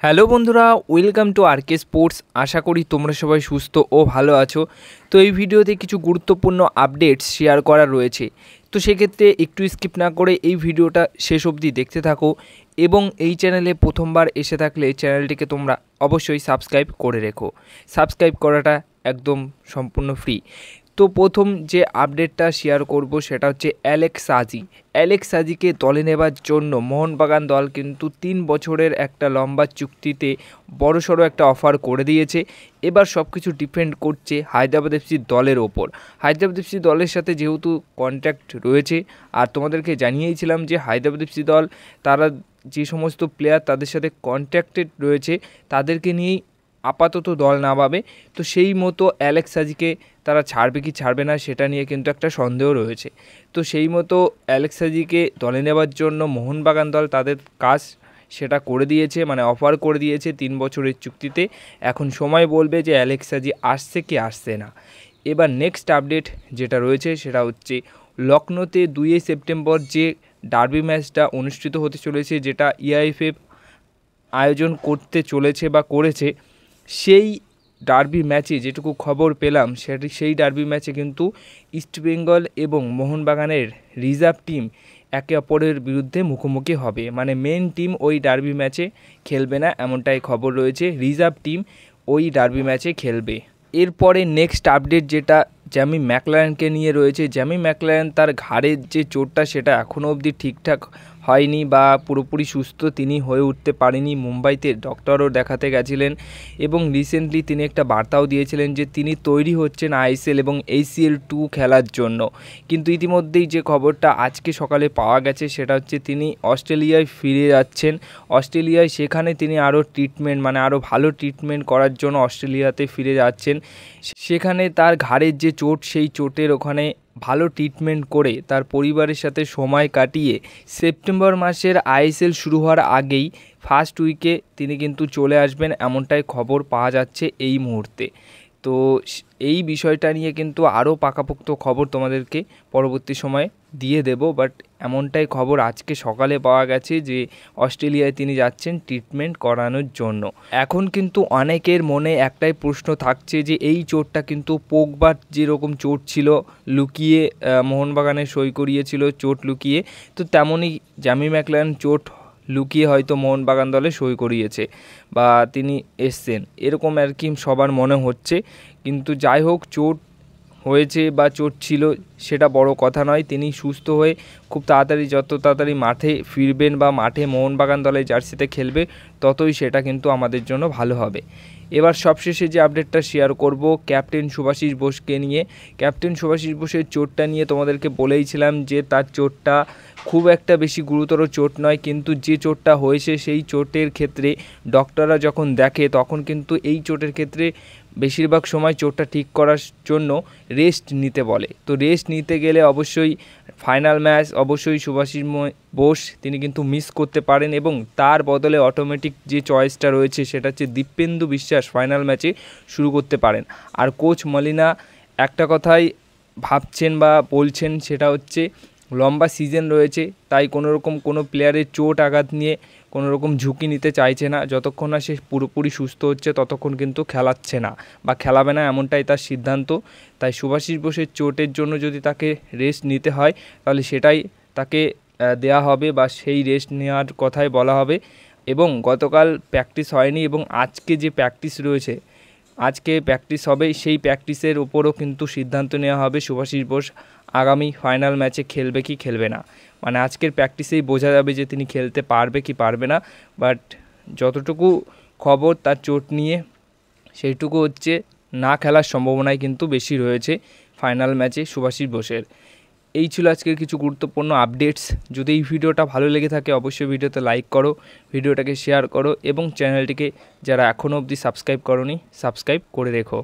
Hello বন্ধুরা, welcome to আরকে sports. আশা করি তোমরা সবাই সুস্থ ও ভালো আছো। তো এই ভিডিওতে কিছু গুরুত্বপূর্ণ আপডেটস শেয়ার করা রয়েছে, তো সেক্ষেত্রে একটু স্কিপ না করে এই ভিডিওটা শেষ অবধি দেখতে থাকো এবং এই চ্যানেলে প্রথমবার এসে থাকলে চ্যানেলটিকে তোমরা অবশ্যই সাবস্ক্রাইব করে রেখো। সাবস্ক্রাইব করাটা একদম সম্পূর্ণ ফ্রি। তো প্রথম যে আপডেটটা শেয়ার করব সেটা হচ্ছে অ্যালেক্স সাজিকে দলে নেবার জন্য মোহনবাগান দল কিন্তু 3 বছরের একটা লম্বা চুক্তিতে বড়সড় একটা অফার করে দিয়েছে। এবার সব কিছু ডিপেন্ড করছে হায়দ্রাবাদ এফসি দলের ওপর। হায়দ্রাবাদ এফসি দলের সাথে যেহেতু কন্ট্যাক্ট রয়েছে, আর তোমাদেরকে জানিয়েছিলাম যে হায়দ্রাবাদ এফসি দল তারা যে সমস্ত প্লেয়ার তাদের সাথে কন্ট্যাক্টেড রয়েছে তাদেরকে নিয়েই আপাতত দল নামাবে। তো সেই মতো অ্যালেক্স সাজিকে তারা ছাড়বে কি ছাড়বে না সেটা নিয়ে কিন্তু একটা সন্দেহ রয়েছে। তো সেই মতো অ্যালেক্স সাজিকে দলে নেওয়ার জন্য মোহনবাগান দল তাদের কাজ সেটা করে দিয়েছে, মানে অফার করে দিয়েছে 3 বছরের চুক্তিতে। এখন সময় বলবে যে অ্যালেক্স সাজি আসছে কি আসছে না। এবার নেক্সট আপডেট যেটা রয়েছে সেটা হচ্ছে লখনৌতে 2 সেপ্টেম্বর যে ডার্বি ম্যাচটা অনুষ্ঠিত হতে চলেছে, যেটা EIFF আয়োজন করতে চলেছে বা করেছে, সেই ডার্বি ম্যাচে যেটুকু খবর পেলাম সেই ডার্বি ম্যাচে কিন্তু ইস্টবেঙ্গল এবং মোহনবাগানের রিজার্ভ টিম একে অপরের বিরুদ্ধে মুখোমুখি হবে। মানে মেন টিম ওই ডার্বি ম্যাচে খেলবে না, এমনটাই খবর রয়েছে। রিজার্ভ টিম ওই ডার্বি ম্যাচে খেলবে। এরপরে নেক্সট আপডেট যেটা জ্যামি ম্যাকলারেনকে নিয়ে রয়েছে। জ্যামি ম্যাকলারেন তার ঘাড়ের যে চোটটা সেটা এখনও অবধি ঠিকঠাক হয়নি বা পুরোপুরি সুস্থ তিনি হয়ে উঠতে পারেনি। মুম্বাইতে ডক্টরও দেখাতে গেছিলেন এবং রিসেন্টলি তিনি একটা বার্তাও দিয়েছিলেন যে তিনি তৈরি হচ্ছেন ISL এবং ACL 2 খেলার জন্য। কিন্তু ইতিমধ্যেই যে খবরটা আজকে সকালে পাওয়া গেছে সেটা হচ্ছে তিনি অস্ট্রেলিয়ায় ফিরে যাচ্ছেন। অস্ট্রেলিয়ায় সেখানে তিনি আরও ট্রিটমেন্ট, মানে আরও ভালো ট্রিটমেন্ট করার জন্য অস্ট্রেলিয়াতে ফিরে যাচ্ছেন। সেখানে তার ঘাড়ের যে চোট সেই চোটের ওখানে ভালো ট্রিটমেন্ট করে তার পরিবারের সাথে সময় কাটিয়ে সেপ্টেম্বর মাসের ISL শুরু হওয়ার আগেই ফার্স্ট উইকে তিনি কিন্তু চলে আসবেন, এমনটাই খবর পাওয়া যাচ্ছে এই মুহূর্তে। তো এই বিষয়টা নিয়ে কিন্তু আরও পাকাপোক্ত খবর তোমাদেরকে পরবর্তী সময়ে দিয়ে দেব, বাট এমনটাই খবর আজকে সকালে পাওয়া গেছে যে অস্ট্রেলিয়ায় তিনি যাচ্ছেন ট্রিটমেন্ট করানোর জন্য। এখন কিন্তু অনেকের মনে একটাই প্রশ্ন থাকছে যে এই চোটটা কিন্তু পোগবার যেরকম চোট ছিল লুকিয়ে মোহনবাগানে সই করিয়েছিল চোট লুকিয়ে, তো তেমনই জ্যামি ম্যাকলারেন চোট লুকিয়ে হয়তো মোহনবাগান দলে সই করিয়েছে বা তিনি এসছেন, এরকম আর কি সবার মনে হচ্ছে। কিন্তু যাই হোক, চোট হয়েছে বা চোট ছিল সেটা বড় কথা নয়। তিনি সুস্থ হয়ে খুব তাড়াতাড়ি, যত তাড়াতাড়ি মাঠে ফিরবেন বা মাঠে মোহনবাগান দলের জার্সিতে খেলবে ততই সেটা কিন্তু আমাদের জন্য ভালো হবে। এবার সবশেষে যে আপডেটটা শেয়ার করব ক্যাপ্টেন শুভাশিস বোসকে নিয়ে। ক্যাপ্টেন শুভাশিস বোসের চোটটা নিয়ে তোমাদেরকে বলেইছিলাম যে তার চোটটা খুব একটা বেশি গুরুতর চোট নয়, কিন্তু যে চোটটা হয়েছে সেই চোটের ক্ষেত্রে ডক্টররা যখন দেখে তখন কিন্তু এই চোটের ক্ষেত্রে বেশিরভাগ সময় চোটটা ঠিক করার জন্য রেস্ট নিতে বলে। তো রেস্ট নিতে গেলে অবশ্যই ফাইনাল ম্যাচ অবশ্যই শুভাশিস বোস তিনি কিন্তু মিস করতে পারেন এবং তার বদলে অটোমেটিক যে চয়েসটা রয়েছে সেটা হচ্ছে দীপেন্দু বিশ্বাস ফাইনাল ম্যাচে শুরু করতে পারেন। আর কোচ মলিনা একটা কথাই ভাবছেন বা বলছেন, সেটা হচ্ছে লম্বা সিজন রয়েছে, তাই কোনো প্লেয়ারের চোট আঘাত নিয়ে কোনো রকম ঝুঁকি নিতে চাইছে না। যতক্ষণ না সে পুরোপুরি সুস্থ হচ্ছে ততক্ষণ কিন্তু খেলাচ্ছে না বা খেলাবে না, এমনটাই তার সিদ্ধান্ত। তাই শুভাশিস বোসের চোটের জন্য যদি তাকে রেস্ট নিতে হয় তাহলে সেটাই তাকে দেয়া হবে বা সেই রেস্ট নেওয়ার কথাই বলা হবে। এবং গতকাল প্র্যাকটিস হয়নি এবং আজকে যে প্র্যাকটিস রয়েছে, আজকে প্র্যাকটিস হবে, সেই প্র্যাকটিসের উপরও কিন্তু সিদ্ধান্ত নেওয়া হবে শুভাশিস বোস আগামী ফাইনাল ম্যাচে খেলবে কি খেলবে না। মানে আজকের প্র্যাকটিসেই বোঝা যাবে যে তিনি খেলতে পারবে কি পারবে না। বাট যতটুকু খবর তার চোট নিয়ে সেইটুকু হচ্ছে না খেলার সম্ভাবনাই কিন্তু বেশি রয়েছে ফাইনাল ম্যাচে শুভাশিস বোসের। এই ছিল আজকের কিছু গুরুত্বপূর্ণ আপডেটস। যদি এই ভিডিওটা ভালো লেগে থাকে অবশ্যই ভিডিওতে লাইক করো, ভিডিওটাকে শেয়ার করো এবং চ্যানেলটিকে যারা এখনও অবধি সাবস্ক্রাইব করোনি সাবস্ক্রাইব করে রেখো।